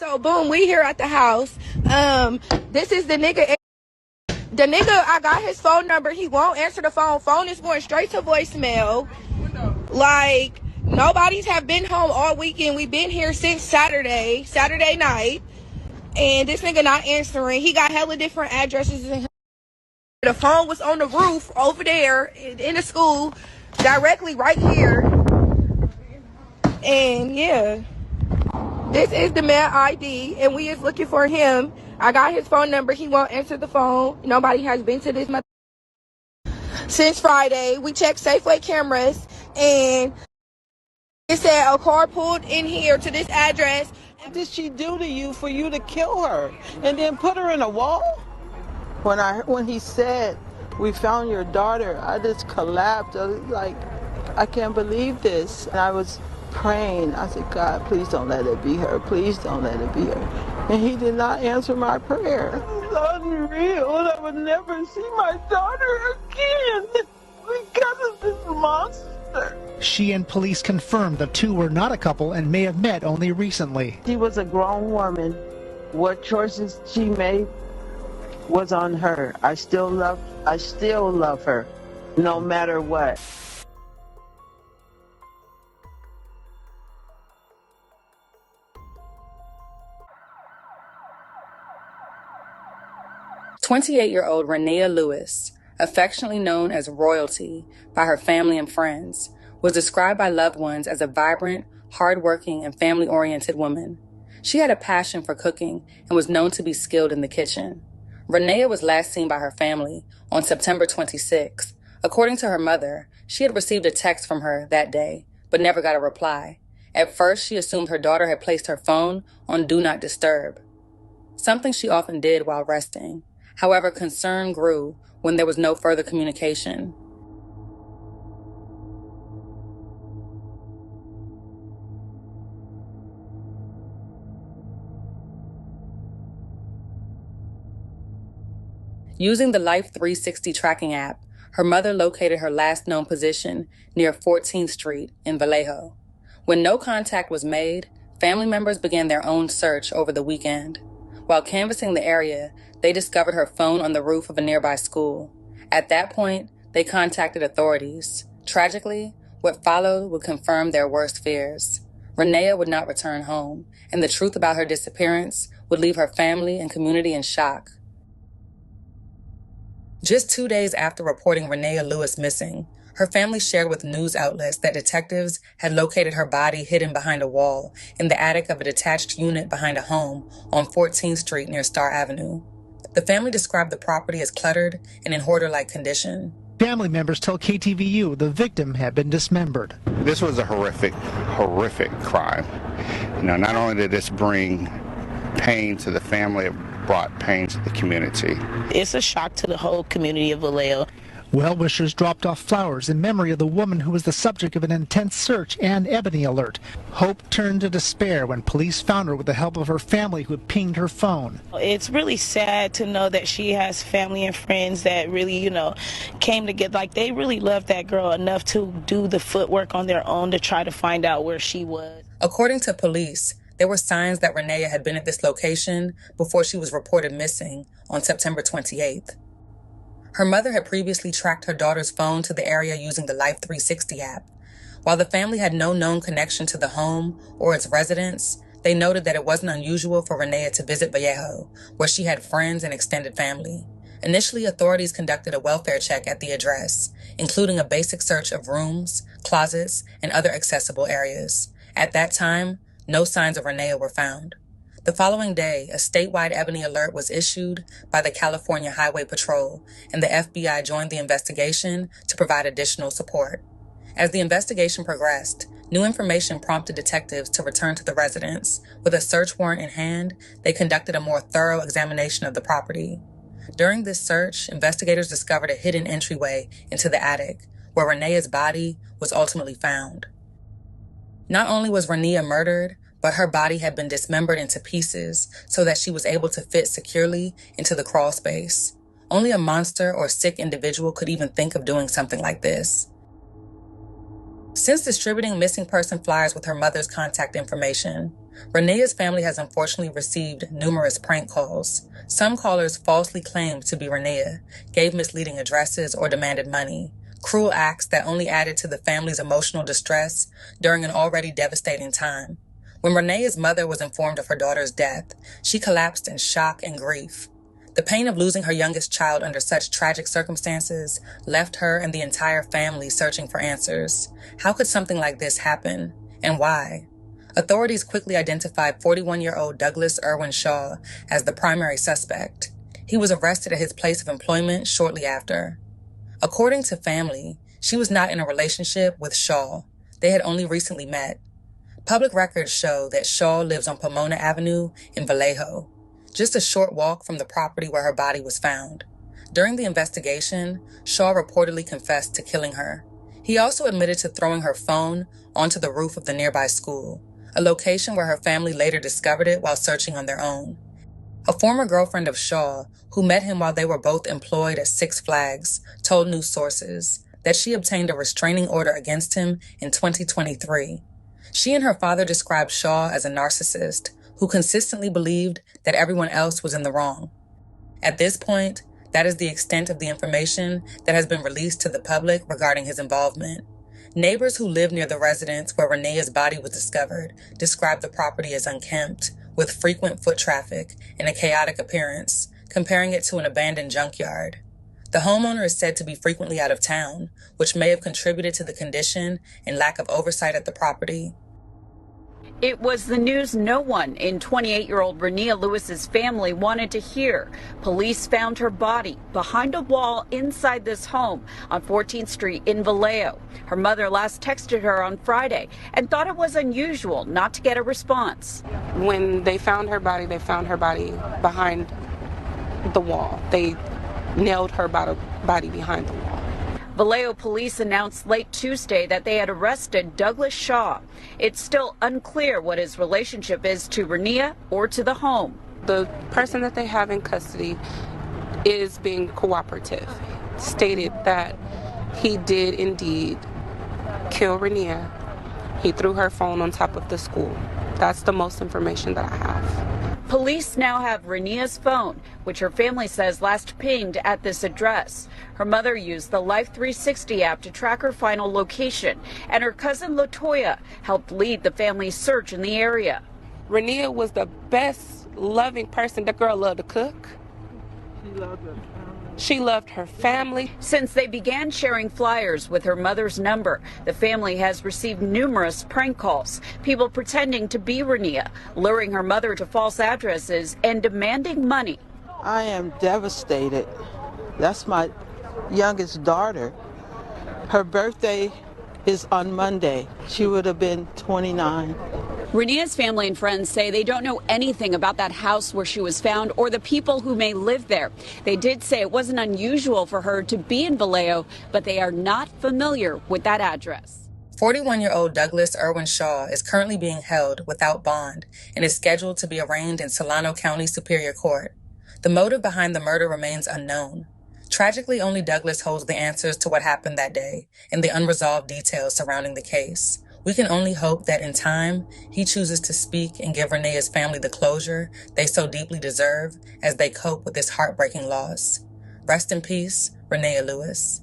So boom, we here at the house. This is the nigga. The nigga, I got his phone number. He won't answer the phone. Phone is going straight to voicemail. Like, nobody's have been home all weekend. We've been here since Saturday night. And this nigga not answering. He got hella different addresses. The phone was on the roof over there in the school, directly right here. And yeah, this is the man ID, and we is looking for him. I got his phone number. He won't answer the phone. Nobody has been to this since Friday. We checked Safeway cameras, and it said a car pulled in here to this address. What did she do to you for you to kill her and then put her in a wall? When he said, "We found your daughter," I just collapsed. I was like, I can't believe this. And I was praying. I said, God, please don't let it be her. Please don't let it be her. And he did not answer my prayer. It's unreal. I would never see my daughter again because of this monster. She and police confirmed the two were not a couple and may have met only recently. She was a grown woman. What choices she made was on her. I still love her, no matter what. "28-year-old Renea Lewis, affectionately known as Royalty by her family and friends, was described by loved ones as a vibrant, hardworking, and family-oriented woman. She had a passion for cooking and was known to be skilled in the kitchen. Renea was last seen by her family on September 26. According to her mother, she had received a text from her that day, but never got a reply. At first, she assumed her daughter had placed her phone on Do Not Disturb, something she often did while resting. However, concern grew when there was no further communication. Using the Life 360 tracking app, her mother located her last known position near 14th Street in Vallejo. When no contact was made, family members began their own search over the weekend. While canvassing the area, they discovered her phone on the roof of a nearby school. At that point, they contacted authorities. Tragically, what followed would confirm their worst fears. Renea would not return home, and the truth about her disappearance would leave her family and community in shock. Just 2 days after reporting Renea Lewis missing, her family shared with news outlets that detectives had located her body hidden behind a wall in the attic of a detached unit behind a home on 14th Street near Star Avenue. The family described the property as cluttered and in hoarder-like condition. Family members tell KTVU the victim had been dismembered. This was a horrific crime. Not only did this bring pain to the family, it brought pain to the community. It's a shock to the whole community of Vallejo. Well-wishers dropped off flowers in memory of the woman who was the subject of an intense search and ebony alert. Hope turned to despair when police found her with the help of her family who had pinged her phone. It's really sad to know that she has family and friends that really, came together. Like, they really loved that girl enough to do the footwork on their own to try to find out where she was. According to police, there were signs that Renea had been at this location before she was reported missing on September 28th. Her mother had previously tracked her daughter's phone to the area using the Life 360 app. While the family had no known connection to the home or its residents, they noted that it wasn't unusual for Renea to visit Vallejo, where she had friends and extended family. Initially, authorities conducted a welfare check at the address, including a basic search of rooms, closets, and other accessible areas. At that time, no signs of Renea were found. The following day, a statewide ebony alert was issued by the California Highway Patrol, and the FBI joined the investigation to provide additional support. As the investigation progressed, new information prompted detectives to return to the residence. With a search warrant in hand, they conducted a more thorough examination of the property. During this search, investigators discovered a hidden entryway into the attic, where Renea's body was ultimately found. Not only was Renea murdered, but her body had been dismembered into pieces so that she was able to fit securely into the crawl space. Only a monster or sick individual could even think of doing something like this. Since distributing missing person flyers with her mother's contact information, Renea's family has unfortunately received numerous prank calls. Some callers falsely claimed to be Renea, gave misleading addresses, or demanded money. Cruel acts that only added to the family's emotional distress during an already devastating time. When Renea's mother was informed of her daughter's death, she collapsed in shock and grief. The pain of losing her youngest child under such tragic circumstances left her and the entire family searching for answers. How could something like this happen, and why? Authorities quickly identified 41-year-old Douglas Irwin Shaw as the primary suspect. He was arrested at his place of employment shortly after. According to family, she was not in a relationship with Shaw. They had only recently met. Public records show that Shaw lives on Pomona Avenue in Vallejo, just a short walk from the property where her body was found. During the investigation, Shaw reportedly confessed to killing her. He also admitted to throwing her phone onto the roof of the nearby school, a location where her family later discovered it while searching on their own. A former girlfriend of Shaw, who met him while they were both employed at Six Flags, told news sources that she obtained a restraining order against him in 2023. She and her father described Shaw as a narcissist who consistently believed that everyone else was in the wrong. At this point, that is the extent of the information that has been released to the public regarding his involvement. Neighbors who lived near the residence where Renea's body was discovered described the property as unkempt, with frequent foot traffic and a chaotic appearance, comparing it to an abandoned junkyard. The homeowner is said to be frequently out of town, which may have contributed to the condition and lack of oversight at the property. It was the news no one in 28-year-old Renea Lewis's family wanted to hear. Police found her body behind a wall inside this home on 14th Street in Vallejo. Her mother last texted her on Friday and thought it was unusual not to get a response. When they found her body behind the wall. They nailed her body behind the wall. Vallejo police announced late Tuesday that they had arrested Douglas Shaw. It's still unclear what his relationship is to Renea or to the home. The person that they have in custody is being cooperative. Stated that he did indeed kill Renea. He threw her phone on top of the school. That's the most information that I have. Police now have Renea's phone, which her family says last pinged at this address. Her mother used the Life 360 app to track her final location, and her cousin LaToya helped lead the family's search in the area. Renea was the best loving person. The girl loved to cook. She loved her family. Since they began sharing flyers with her mother's number, the family has received numerous prank calls, people pretending to be Renea, luring her mother to false addresses and demanding money. I am devastated. That's my youngest daughter. Her birthday is on Monday. She would have been 29. Renea's family and friends say they don't know anything about that house where she was found or the people who may live there. They did say it wasn't unusual for her to be in Vallejo, but they are not familiar with that address. 41-year-old Douglas Irwin Shaw is currently being held without bond and is scheduled to be arraigned in Solano County Superior Court. The motive behind the murder remains unknown. Tragically, only Douglas holds the answers to what happened that day and the unresolved details surrounding the case. We can only hope that in time, he chooses to speak and give Renea's family the closure they so deeply deserve as they cope with this heartbreaking loss. Rest in peace, Renea Lewis.